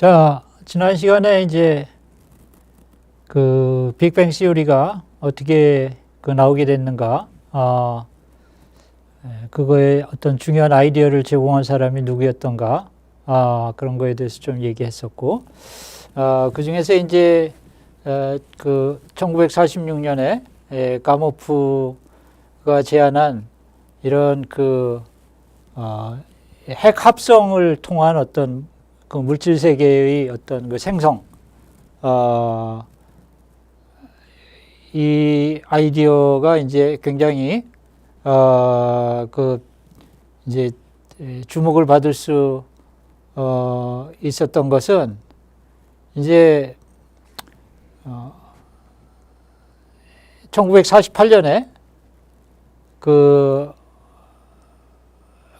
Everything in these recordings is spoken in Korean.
자, 지난 시간에 이제 그 빅뱅 시오리가 어떻게 나오게 됐는가, 그거에 어떤 중요한 아이디어를 제공한 사람이 누구였던가, 그런 거에 대해서 좀 얘기했었고, 그 중에서 이제 그 1946년에 가모프가 제안한 이런 핵 합성을 통한 어떤 그 물질 세계의 어떤 그 생성, 이 아이디어가 이제 굉장히 이제 주목을 받을 수 있었던 것은 이제 1948년에 그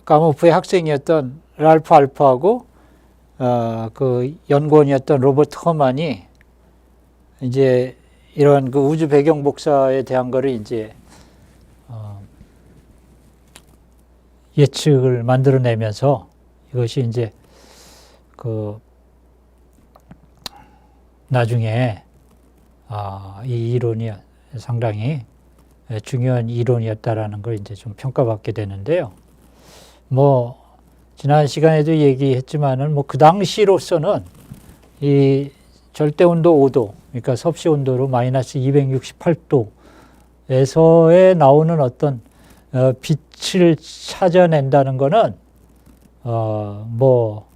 가모프의 학생이었던 랄프 알프하고 그 연구원이었던 로버트 허만이 이제 이런 그 우주 배경 복사에 대한 거를 이제 예측을 만들어내면서 이것이 이제 그 나중에 이 이론이 상당히 중요한 이론이었다라는 걸 이제 좀 평가받게 되는데요. 뭐 지난 시간에도 얘기했지만은 뭐 그 당시로서는 이 절대 온도 5도, 그러니까 섭씨 온도로 마이너스 268도에서에 나오는 어떤 빛을 찾아낸다는 거는 뭐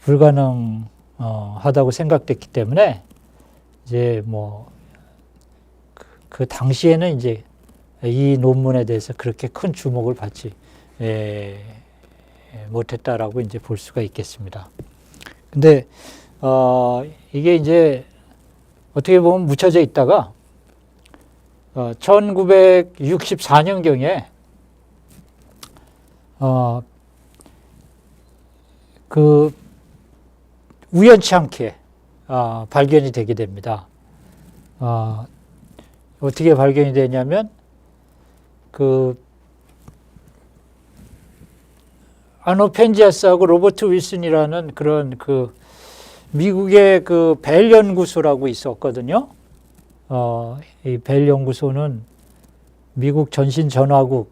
불가능하다고 생각됐기 때문에 이제 뭐 그 당시에는 이제 이 논문에 대해서 그렇게 큰 주목을 받지 못했다라고 이제 볼 수가 있겠습니다. 근데 이게 이제 어떻게 보면 묻혀져 있다가 1964년경에 그 우연치 않게 발견이 되게 됩니다. 어떻게 발견이 되냐면 그 아노 펜지아스하고 로버트 윌슨이라는 그런 그 미국의 그 벨 연구소라고 있었거든요. 이 벨 연구소는 미국 전신 전화국의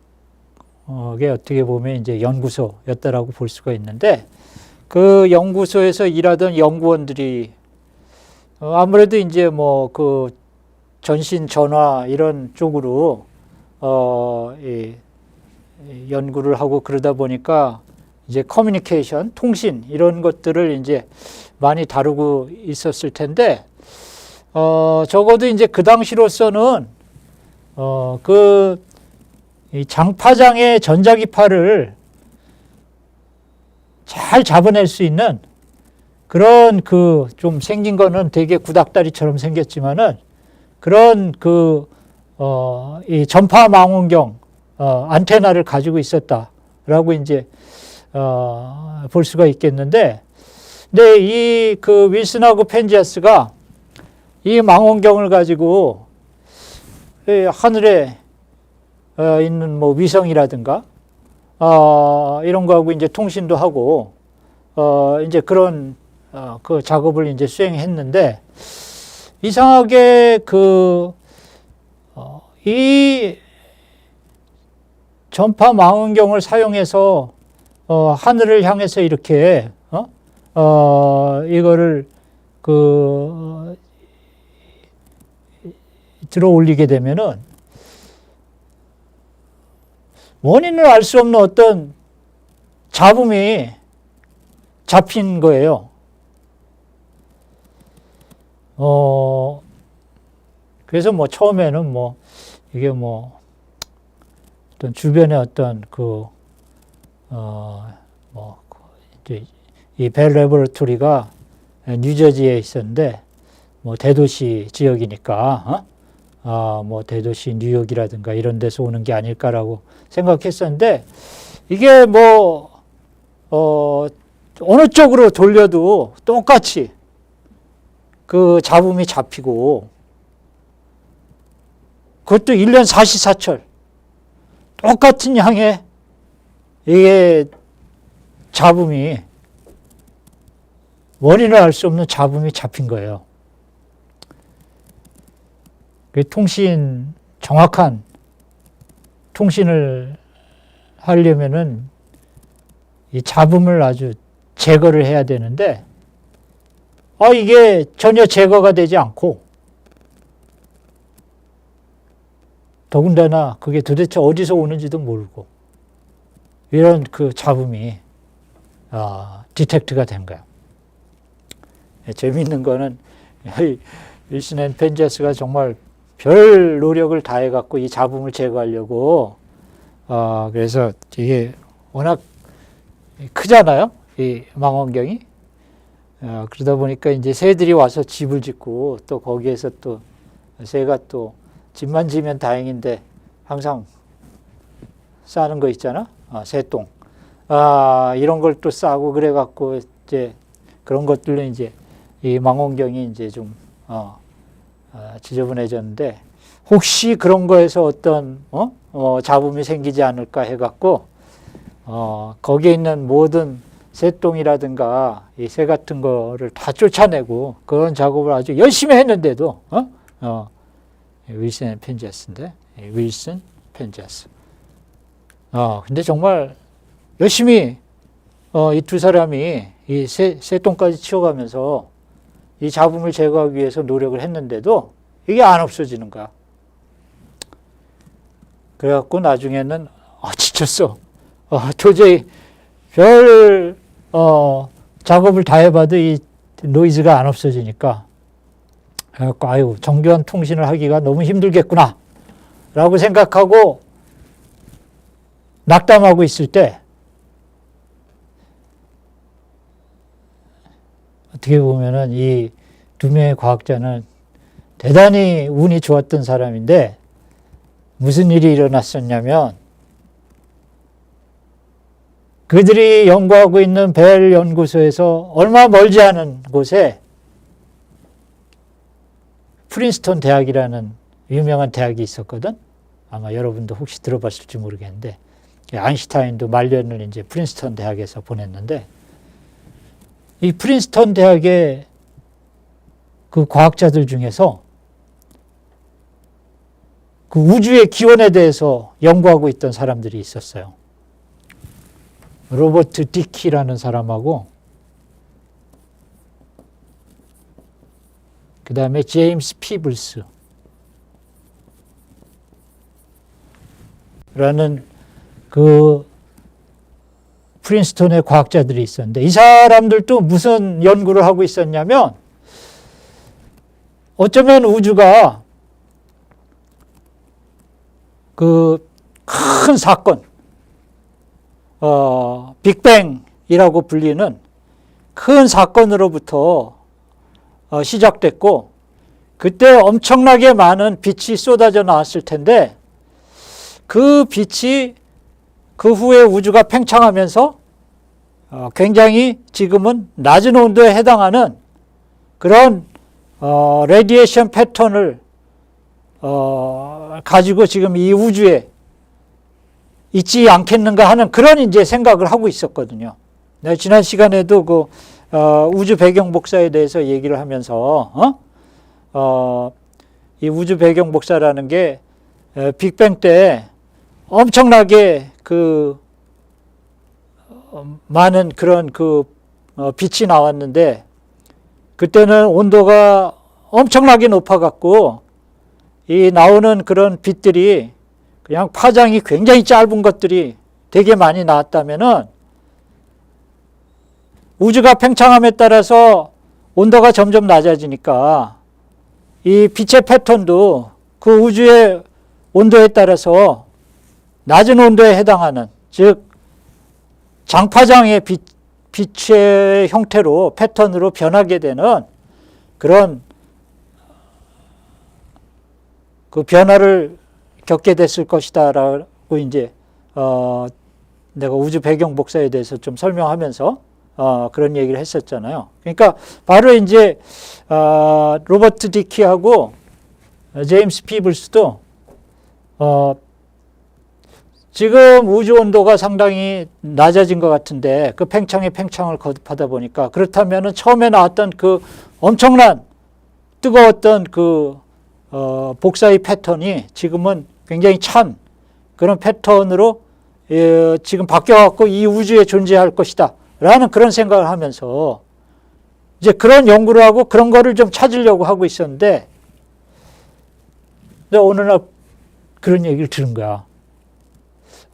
어떻게 보면 이제 연구소였다라고 볼 수가 있는데, 그 연구소에서 일하던 연구원들이 아무래도 이제 뭐 그 전신 전화 이런 쪽으로 이 연구를 하고 그러다 보니까 이제 커뮤니케이션, 통신 이런 것들을 이제 많이 다루고 있었을 텐데, 적어도 이제 그 당시로서는 이 장파장의 전자기파를 잘 잡아낼 수 있는 그런 그 좀 생긴 거는 되게 구닥다리처럼 생겼지만은 그런 이 전파 망원경 안테나를 가지고 있었다라고 이제 볼 수가 있겠는데, 근데 이 그 윌슨하고 펜지아스가 이 망원경을 가지고 하늘에 있는 뭐 위성이라든가 이런 거하고 이제 통신도 하고 이제 그런 그 작업을 이제 수행했는데, 이상하게 이 전파 망원경을 사용해서 하늘을 향해서 이렇게 이거를 들어 올리게 되면은 원인을 알 수 없는 어떤 잡음이 잡힌 거예요. 그래서 뭐 처음에는 뭐 이게 뭐 어떤 주변에 어떤 이제 이 벨 레보레토리가 뉴저지에 있었는데 뭐 대도시 지역이니까 뭐 대도시 뉴욕이라든가 이런 데서 오는 게 아닐까라고 생각했었는데, 이게 뭐 어느 쪽으로 돌려도 똑같이 그 잡음이 잡히고, 그것도 1년 사시사철 똑같은 양의 이게 잡음이 원인을 알 수 없는 잡음이 잡힌 거예요. 정확한 통신을 하려면은 이 잡음을 아주 제거를 해야 되는데, 이게 전혀 제거가 되지 않고, 더군다나 그게 도대체 어디서 오는지도 모르고, 이런 그 잡음이, 디텍트가 된 거예요. 재미있는 거는, 윌슨 앤 펜제스가 정말 별 노력을 다해갖고 이 잡음을 제거하려고, 그래서 이게 워낙 크잖아요. 이 망원경이. 그러다 보니까 이제 새들이 와서 집을 짓고 또 거기에서 또 새가 또 집만 지면 다행인데 항상 싸는 거 있잖아. 새똥. 이런 걸 또 싸고 그래갖고 이제 그런 것들로 이제 이 망원경이 이제 좀, 지저분해졌는데 혹시 그런 거에서 어떤, 잡음이 생기지 않을까 해갖고, 거기에 있는 모든 새똥이라든가 이 새 같은 거를 다 쫓아내고 그런 작업을 아주 열심히 했는데도, 윌슨 펜제스인데, 윌슨 펜제스. 근데 정말 열심히, 이 두 사람이 이 새똥까지 치워가면서 이 잡음을 제거하기 위해서 노력을 했는데도 이게 안 없어지는 거야. 그래갖고 나중에는, 지쳤어. 도저히 별, 작업을 다 해봐도 이 노이즈가 안 없어지니까, 그래갖고, 정교한 통신을 하기가 너무 힘들겠구나. 라고 생각하고 낙담하고 있을 때, 어떻게 보면은 이 두 명의 과학자는 대단히 운이 좋았던 사람인데, 무슨 일이 일어났었냐면, 그들이 연구하고 있는 벨 연구소에서 얼마 멀지 않은 곳에 프린스턴 대학이라는 유명한 대학이 있었거든. 아마 여러분도 혹시 들어봤을지 모르겠는데, 아인슈타인도 말년을 이제 프린스턴 대학에서 보냈는데, 이 프린스턴 대학의 그 과학자들 중에서 그 우주의 기원에 대해서 연구하고 있던 사람들이 있었어요. 로버트 디키라는 사람하고, 그 다음에 제임스 피블스 라는 그 프린스턴의 과학자들이 있었는데, 이 사람들도 무슨 연구를 하고 있었냐면, 어쩌면 우주가 그 큰 사건, 빅뱅이라고 불리는 큰 사건으로부터 시작됐고, 그때 엄청나게 많은 빛이 쏟아져 나왔을 텐데, 그 빛이 그 후에 우주가 팽창하면서 굉장히 지금은 낮은 온도에 해당하는 그런 레디에이션 패턴을 가지고 지금 이 우주에 있지 않겠는가 하는 그런 이제 생각을 하고 있었거든요. 내가 지난 시간에도 그 우주 배경 복사에 대해서 얘기를 하면서 이 우주 배경 복사라는 게 빅뱅 때 엄청나게 그 많은 그런 그 빛이 나왔는데, 그때는 온도가 엄청나게 높아갖고 이 나오는 그런 빛들이 그냥 파장이 굉장히 짧은 것들이 되게 많이 나왔다면은, 우주가 팽창함에 따라서 온도가 점점 낮아지니까 이 빛의 패턴도 그 우주의 온도에 따라서 낮은 온도에 해당하는, 즉 장파장의 빛의 형태로 패턴으로 변하게 되는 그런 그 변화를 겪게 됐을 것이다라고 이제 내가 우주 배경 복사에 대해서 좀 설명하면서 그런 얘기를 했었잖아요. 그러니까 바로 이제 로버트 디키하고 제임스 피블스도 지금 우주 온도가 상당히 낮아진 것 같은데 그 팽창에 팽창을 거듭하다 보니까 그렇다면은 처음에 나왔던 그 엄청난 뜨거웠던 그 복사의 패턴이 지금은 굉장히 찬 그런 패턴으로 지금 바뀌어갖고 이 우주에 존재할 것이다 라는 그런 생각을 하면서 이제 그런 연구를 하고 그런 거를 좀 찾으려고 하고 있었는데 내가 어느 날 그런 얘기를 들은 거야.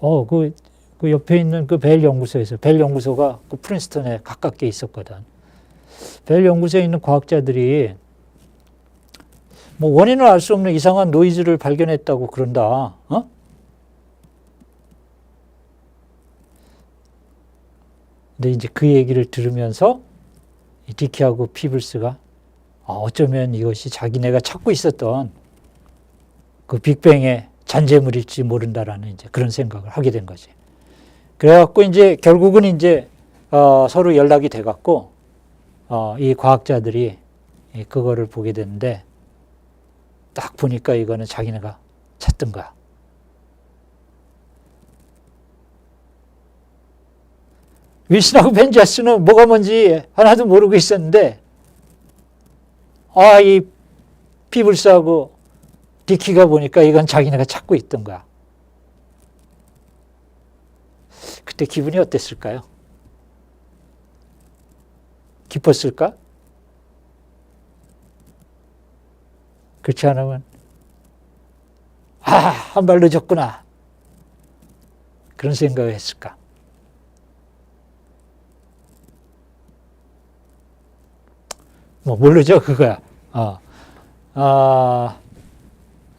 그 옆에 있는 그 벨 연구소에서, 벨 연구소가 그 프린스턴에 가깝게 있었거든. 벨 연구소에 있는 과학자들이 뭐 원인을 알 수 없는 이상한 노이즈를 발견했다고 그런다. 근데 이제 그 얘기를 들으면서 디키하고 피블스가 어쩌면 이것이 자기네가 찾고 있었던 그 빅뱅의 잔재물일지 모른다라는 이제 그런 생각을 하게 된 거지. 그래갖고 이제 결국은 이제 서로 연락이 돼갖고 이 과학자들이 그거를 보게 됐는데 딱 보니까 이거는 자기네가 찾던 거야. 윌슨하고 벤자스는 뭐가 뭔지 하나도 모르고 있었는데 이 피블스하고 디키가 보니까 이건 자기네가 찾고 있던 거야. 그때 기분이 어땠을까요? 기뻤을까? 그렇지 않으면 한 발 늦었구나 그런 생각을 했을까? 뭐 모르죠 그거야.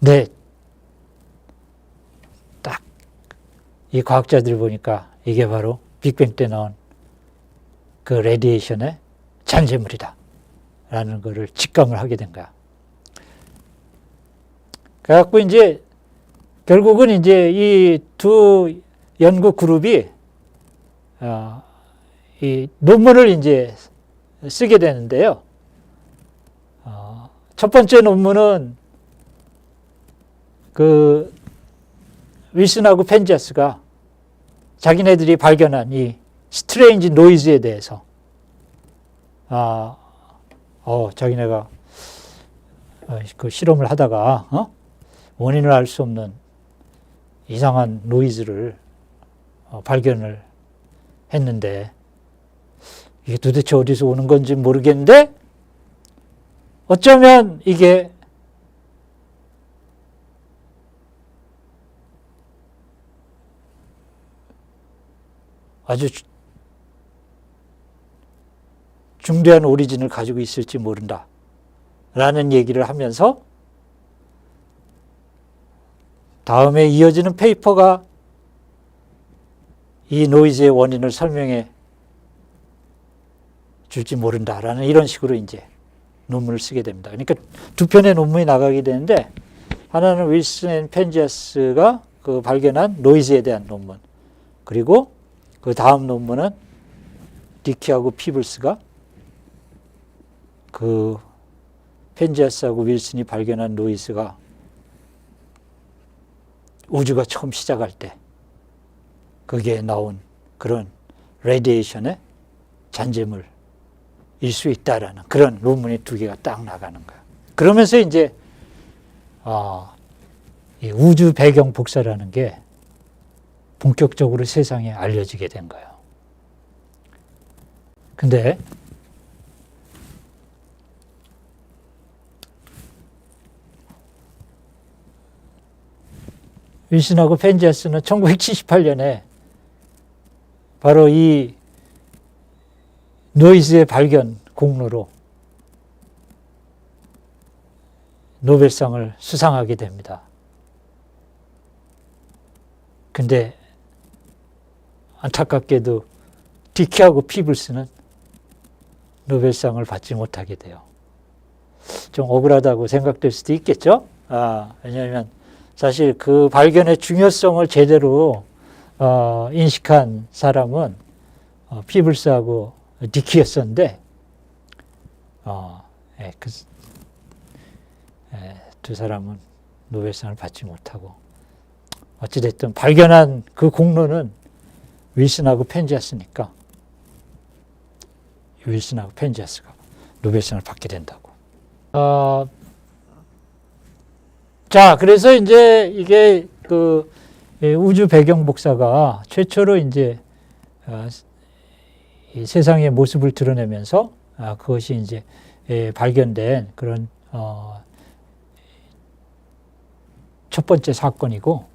네. 딱 이 과학자들이 보니까 이게 바로 빅뱅 때 나온 그 레디에이션의 잔재물이다 라는 거를 직감을 하게 된 거야. 그래갖고 이제 결국은 이제 이 두 연구 그룹이 이 논문을 이제 쓰게 되는데요. 첫 번째 논문은 그 윌슨하고 펜지아스가 자기네들이 발견한 이 스트레인지 노이즈에 대해서 자기네가 그 실험을 하다가 원인을 알 수 없는 이상한 노이즈를 발견을 했는데 이게 도대체 어디서 오는 건지 모르겠는데 어쩌면 이게 아주 중대한 오리진을 가지고 있을지 모른다 라는 얘기를 하면서 다음에 이어지는 페이퍼가 이 노이즈의 원인을 설명해 줄지 모른다라는 이런 식으로 이제 논문을 쓰게 됩니다. 그러니까 두 편의 논문이 나가게 되는데 하나는 윌슨 앤 펜지아스가 그 발견한 노이즈에 대한 논문, 그리고 그 다음 논문은 디키하고 피블스가 그 펜지아스하고 윌슨이 발견한 노이즈가 우주가 처음 시작할 때 거기에 나온 그런 레디에이션의 잔재물일 수 있다라는 그런 논문이 두 개가 딱 나가는 거야. 그러면서 이제 이 우주 배경 복사라는 게 본격적으로 세상에 알려지게 된 거예요. 근데 윌슨하고 펜지아스는 1978년에 바로 이 노이즈의 발견 공로로 노벨상을 수상하게 됩니다. 근데 안타깝게도 디키하고 피블스는 노벨상을 받지 못하게 돼요. 좀 억울하다고 생각될 수도 있겠죠? 왜냐하면 사실 그 발견의 중요성을 제대로 인식한 사람은 피블스하고 디키였었는데 두 사람은 노벨상을 받지 못하고 어찌됐든 발견한 그 공로는 윌슨하고 펜지아스니까 윌슨하고 펜지아스가 노벨상을 받게 된다고. 자, 그래서 이제 이게 그 우주 배경 복사가 최초로 이제 이 세상의 모습을 드러내면서 그것이 이제 발견된 그런 첫 번째 사건이고,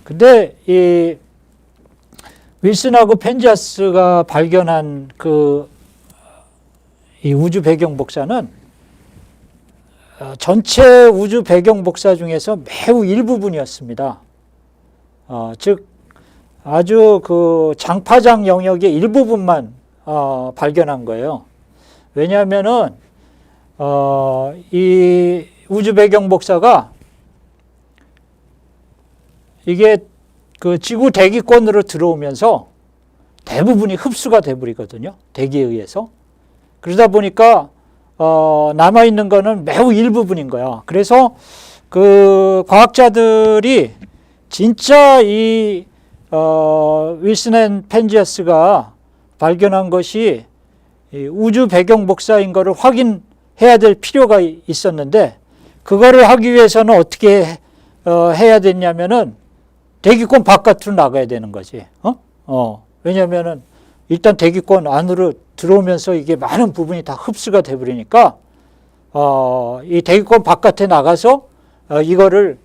근데 이 윌슨하고 펜지아스가 발견한 이 우주 배경 복사는 전체 우주 배경 복사 중에서 매우 일부분이었습니다. 즉 아주 그 장파장 영역의 일부분만 발견한 거예요. 왜냐하면은 이 우주 배경 복사가 이게 그 지구 대기권으로 들어오면서 대부분이 흡수가 돼버리거든요. 대기에 의해서. 그러다 보니까 남아있는 거는 매우 일부분인 거야. 그래서 그 과학자들이 진짜 이 윌슨 앤 펜지아스가 발견한 것이 이 우주 배경 복사인 거를 확인해야 될 필요가 있었는데, 그거를 하기 위해서는 어떻게 해야 됐냐면은 대기권 바깥으로 나가야 되는 거지. 왜냐면은 일단 대기권 안으로 들어오면서 이게 많은 부분이 다 흡수가 돼버리니까 이 대기권 바깥에 나가서 이거를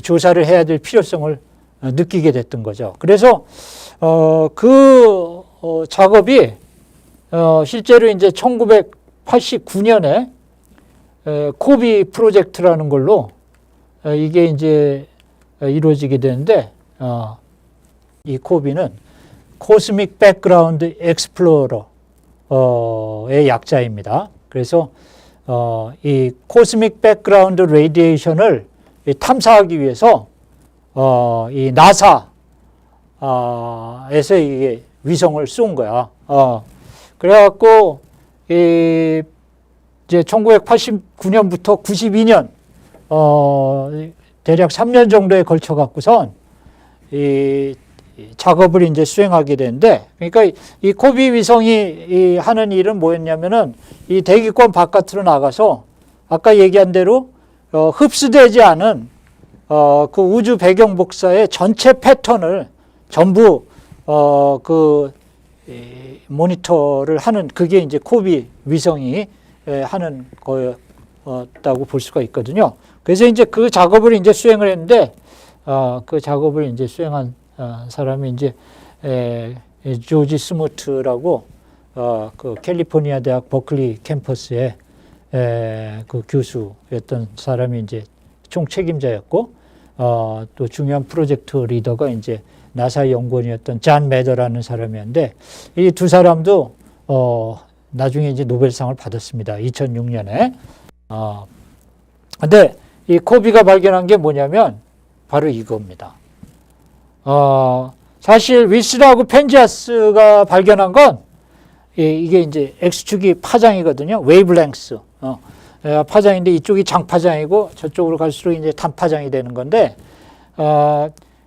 조사를 해야 될 필요성을 느끼게 됐던 거죠. 그래서 작업이 실제로 이제 1989년에 코비 프로젝트라는 걸로 이게 이제 이루어지게 되는데, 이 코비는 코스믹 백그라운드 엑스플로러의 약자입니다. 그래서 이 코스믹 백그라운드 레디에이션을 탐사하기 위해서 이 나사에서 이게 위성을 쏜 거야. 그래갖고 이제 1989년부터 92년 대략 3년 정도에 걸쳐 갖고선 이 작업을 이제 수행하게 되는데, 그러니까 이 코비 위성이 하는 일은 뭐였냐면은 이 대기권 바깥으로 나가서 아까 얘기한 대로 흡수되지 않은 그 우주 배경 복사의 전체 패턴을 전부 모니터를 하는, 그게 이제 코비 위성이 하는 거였다고 볼 수가 있거든요. 그래서 이제 그 작업을 이제 수행을 했는데, 그 작업을 이제 수행한 사람이 이제 조지 스무트라고 그 캘리포니아 대학 버클리 캠퍼스의 그 교수였던 사람이 이제 총 책임자였고, 또 중요한 프로젝트 리더가 이제 나사 연구원이었던 잔 매더라는 사람이었는데, 이 두 사람도 나중에 이제 노벨상을 받았습니다. 2006년에. 근데 이 코비가 발견한 게 뭐냐면 바로 이겁니다. 사실 윌슨하고 펜지아스가 발견한 건 이게 이제 X축이 파장이거든요. 웨이브랭스. 파장인데 이쪽이 장파장이고 저쪽으로 갈수록 이제 단파장이 되는 건데,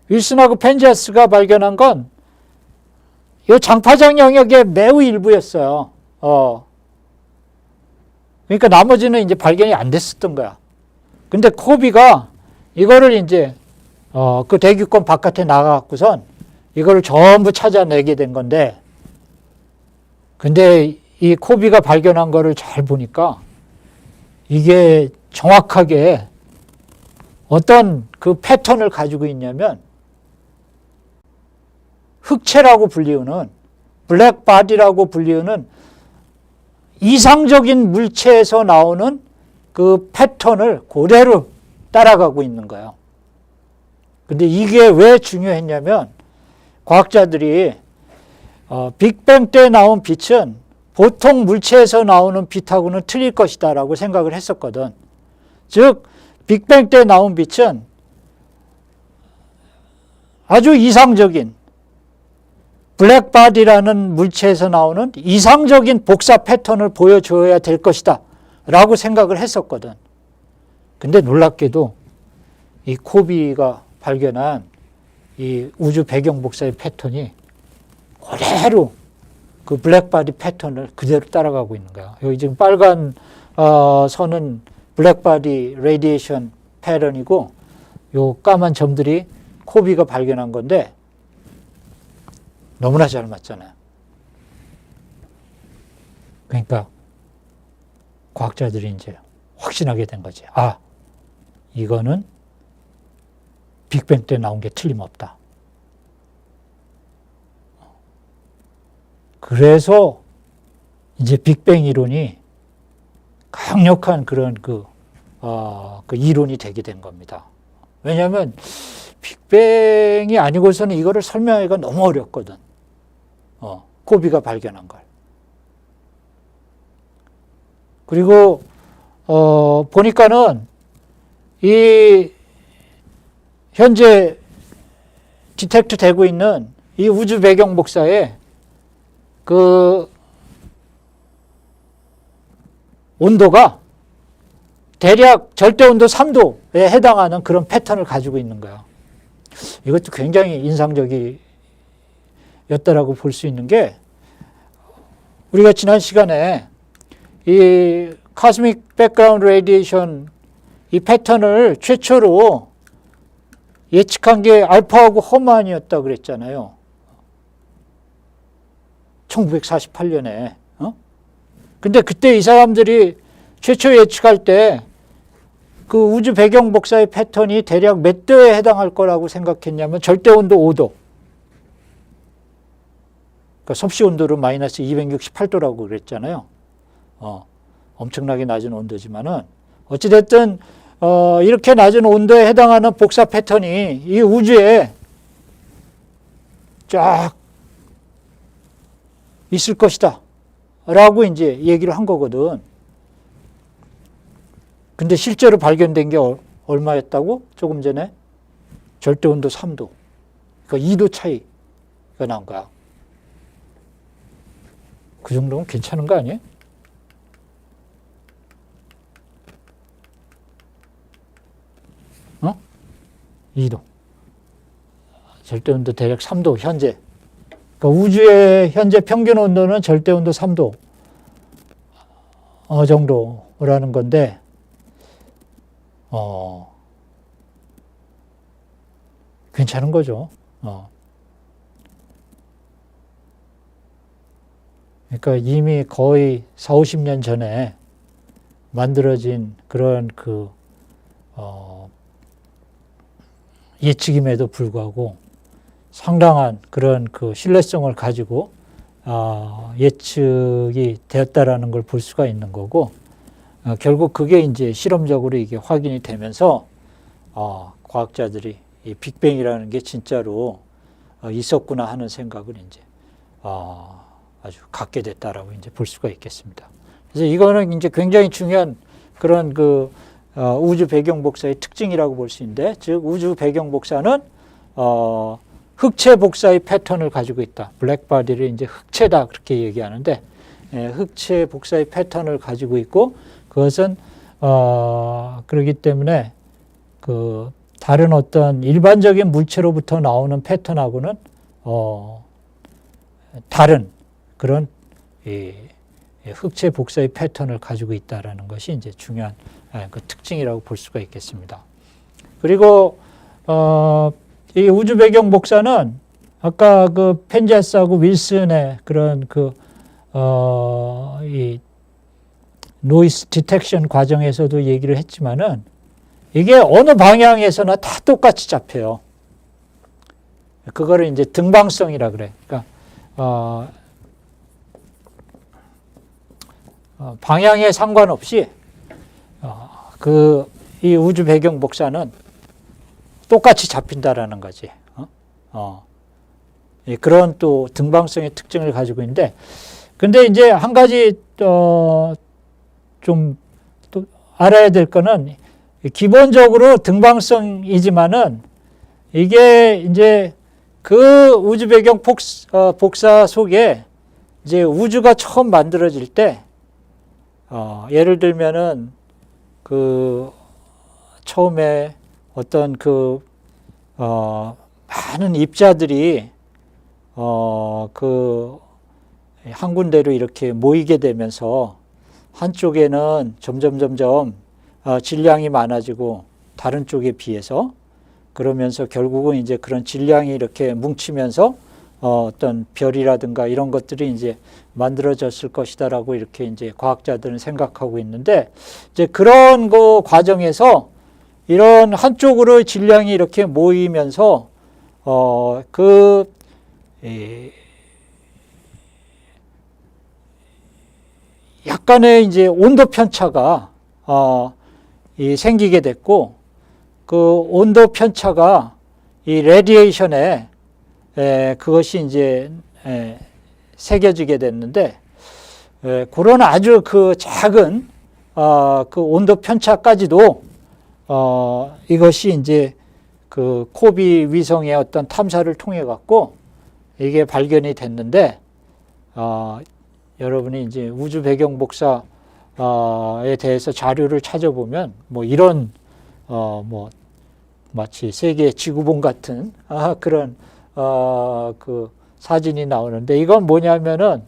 윌슨하고 펜지아스가 발견한 건 이 장파장 영역의 매우 일부였어요. 그러니까 나머지는 이제 발견이 안 됐었던 거야. 근데 코비가 이거를 이제 그 대기권 바깥에 나가갖고선 이거를 전부 찾아내게 된 건데, 근데 이 코비가 발견한 거를 잘 보니까 이게 정확하게 어떤 그 패턴을 가지고 있냐면, 흑체라고 불리우는, 블랙바디라고 불리우는 이상적인 물체에서 나오는 그 패턴을 그대로 따라가고 있는 거예요. 근데 이게 왜 중요했냐면, 과학자들이 빅뱅 때 나온 빛은 보통 물체에서 나오는 빛하고는 틀릴 것이다 라고 생각을 했었거든. 즉 빅뱅 때 나온 빛은 아주 이상적인 블랙바디라는 물체에서 나오는 이상적인 복사 패턴을 보여줘야 될 것이다 라고 생각을 했었거든. 근데 놀랍게도 이 코비가 발견한 이 우주 배경 복사의 패턴이 그대로 그 블랙바디 패턴을 그대로 따라가고 있는 거야. 여기 지금 빨간 선은 블랙바디 레디에이션 패턴이고 요 까만 점들이 코비가 발견한 건데 너무나 잘 맞잖아요. 그러니까 과학자들이 이제 확신하게 된 거지. 아, 이거는 빅뱅 때 나온 게 틀림없다. 그래서 이제 빅뱅 이론이 강력한 그런 그 이론이 되게 된 겁니다. 왜냐하면 빅뱅이 아니고서는 이거를 설명하기가 너무 어렵거든. 코비가 발견한 걸. 그리고 보니까는 이 현재 디텍트 되고 있는 이 우주 배경 복사에 그 온도가 대략 절대 온도 3도에 해당하는 그런 패턴을 가지고 있는 거야. 이것도 굉장히 인상적이었다라고 볼 수 있는 게 우리가 지난 시간에 이 카스믹 백그라운드 레디에이션 이 패턴을 최초로 예측한 게 알파하고 허만이었다 그랬잖아요. 1948년에. 근데 그때 이 사람들이 최초 예측할 때 그 우주 배경 복사의 패턴이 대략 몇 도에 해당할 거라고 생각했냐면 절대 온도 5도. 그러니까 섭씨 온도로 마이너스 268도라고 그랬잖아요. 엄청나게 낮은 온도지만은 어찌됐든 이렇게 낮은 온도에 해당하는 복사 패턴이 이 우주에 쫙 있을 것이다 라고 이제 얘기를 한 거거든. 근데 실제로 발견된 게 얼마였다고? 조금 전에 절대 온도 3도. 그러니까 2도 차이가 나온 거야. 그 정도면 괜찮은 거 아니에요? 2도. 절대 온도 대략 3도, 현재. 그러니까 우주의 현재 평균 온도는 절대 온도 3도 정도라는 건데, 괜찮은 거죠. 그러니까 이미 거의 4, 50년 전에 만들어진 그런 예측임에도 불구하고 상당한 그런 신뢰성을 가지고 예측이 되었다라는 걸 볼 수가 있는 거고, 결국 그게 이제 실험적으로 이게 확인이 되면서 과학자들이 이 빅뱅이라는 게 진짜로 있었구나 하는 생각을 이제 아주 갖게 됐다라고 이제 볼 수가 있겠습니다. 그래서 이거는 이제 굉장히 중요한 그런 우주 배경 복사의 특징이라고 볼 수 있는데, 즉 우주 배경 복사는 흑체 복사의 패턴을 가지고 있다. 블랙바디를 이제 흑체다 그렇게 얘기하는데, 흑체 복사의 패턴을 가지고 있고, 그것은 그렇기 때문에 다른 어떤 일반적인 물체로부터 나오는 패턴하고는 다른 그런 흑체 복사의 패턴을 가지고 있다라는 것이 이제 중요한 그 특징이라고 볼 수가 있겠습니다. 그리고 이 우주 배경 복사는 아까 펜제스하고 윌슨의 그런 이 노이즈 디텍션 과정에서도 얘기를 했지만은 이게 어느 방향에서나 다 똑같이 잡혀요. 그거를 이제 등방성이라 그래. 그러니까 방향에 상관없이 이 우주 배경 복사는 똑같이 잡힌다라는 거지. 그런 또 등방성의 특징을 가지고 있는데, 근데 이제 한 가지 좀 또 알아야 될 거는, 기본적으로 등방성이지만은 이게 이제 그 우주 배경 복사 속에 이제 우주가 처음 만들어질 때, 예를 들면은 처음에 어떤 많은 입자들이 한 군데로 이렇게 모이게 되면서 한쪽에는 점점 질량이 많아지고 다른 쪽에 비해서 그러면서 결국은 이제 그런 질량이 이렇게 뭉치면서 어떤 별이라든가 이런 것들이 이제 만들어졌을 것이다라고 이렇게 이제 과학자들은 생각하고 있는데 이제 그런 과정에서 이런 한쪽으로 질량이 이렇게 모이면서 약간의 이제 온도 편차가 생기게 됐고 그 온도 편차가 이 레디에이션에 그것이 이제 새겨지게 됐는데 그런 아주 작은 그 온도 편차까지도 이것이 이제 그 코비 위성의 어떤 탐사를 통해 갖고 이게 발견이 됐는데 여러분이 이제 우주 배경 복사에 대해서 자료를 찾아보면 뭐 이런 마치 세계 지구본 같은 그런 그 사진이 나오는데 이건 뭐냐면은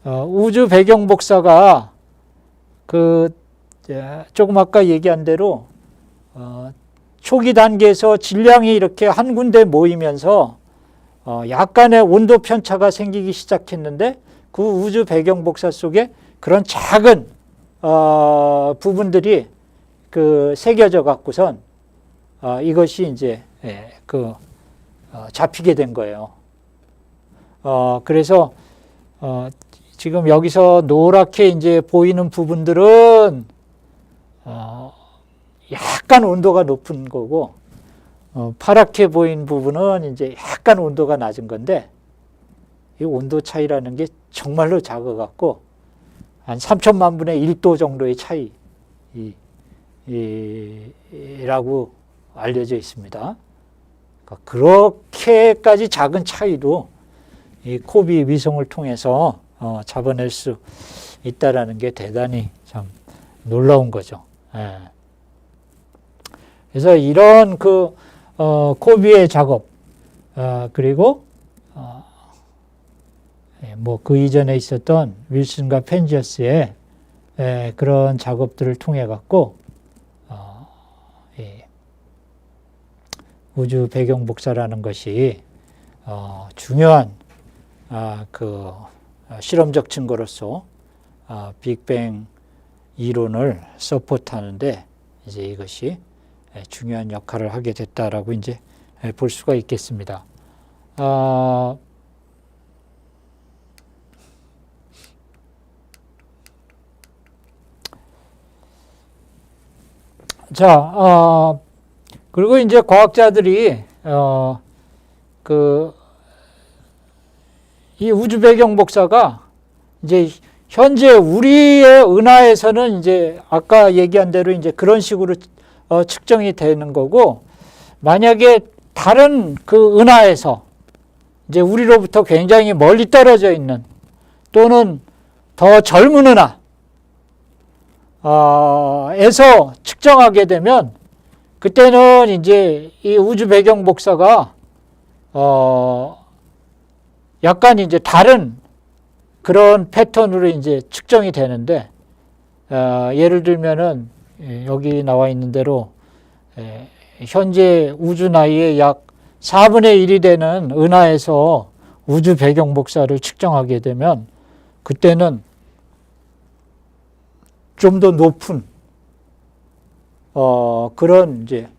우주 배경 복사가 조금 아까 얘기한 대로 초기 단계에서 질량이 이렇게 한 군데 모이면서 약간의 온도 편차가 생기기 시작했는데 그 우주 배경 복사 속에 그런 작은 부분들이 새겨져 갖고선 이것이 이제 잡히게 된 거예요. 그래서 지금 여기서 노랗게 이제 보이는 부분들은 약간 온도가 높은 거고 파랗게 보인 부분은 이제 약간 온도가 낮은 건데 이 온도 차이라는 게 정말로 작아 갖고 한 3천만 분의 1도 정도의 차이라고 알려져 있습니다. 그렇게까지 작은 차이도 이 코비 위성을 통해서 잡아낼 수 있다라는 게 대단히 참 놀라운 거죠. 그래서 이런 코비의 작업 그리고 뭐 그 이전에 있었던 윌슨과 펜지어스의 그런 작업들을 통해 갖고 우주 배경 복사라는 것이 중요한 실험적 증거로서 빅뱅 이론을 서포트하는데 이제 이것이 중요한 역할을 하게 됐다라고 이제 볼 수가 있겠습니다. 그리고 이제 과학자들이 이 우주 배경 복사가 이제 현재 우리의 은하에서는 이제 아까 얘기한 대로 이제 그런 식으로 측정이 되는 거고 만약에 다른 은하에서 이제 우리로부터 굉장히 멀리 떨어져 있는 또는 더 젊은 은하에서 측정하게 되면 그때는 이제 이 우주 배경 복사가 약간 이제 다른 그런 패턴으로 이제 측정이 되는데 예를 들면은 여기 나와 있는 대로 현재 우주 나이의 약 4분의 1이 되는 은하에서 우주 배경 복사를 측정하게 되면 그때는 좀 더 높은 그런 이제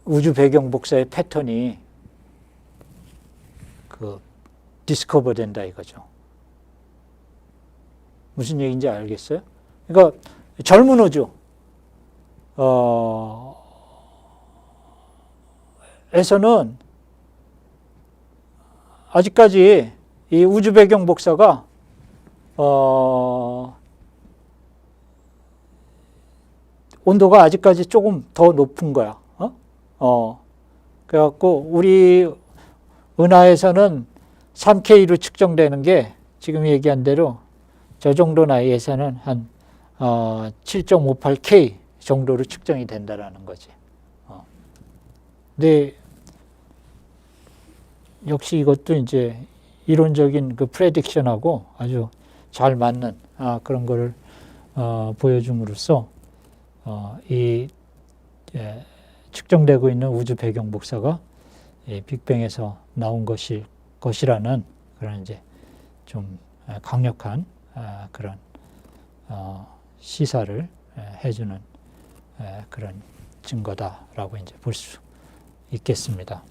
우주 배경 복사의 패턴이 디스커버 된다 이거죠. 무슨 얘기인지 알겠어요? 그러니까 젊은 우주 에서는 아직까지 이 우주 배경 복사가 온도가 아직까지 조금 더 높은 거야. 그래갖고 우리 은하에서는 3K로 측정되는 게 지금 얘기한 대로 저 정도 나이에서는 한 7.58K 정도로 측정이 된다라는 거지. 근데 역시 이것도 이제 이론적인 그 프레딕션하고 아주 잘 맞는 그런 거를 보여줌으로써 이 측정되고 있는 우주 배경 복사가 빅뱅에서 나온 것이라는 그런 이제 좀 강력한 그런 시사를 해주는 그런 증거다라고 이제 볼 수 있겠습니다.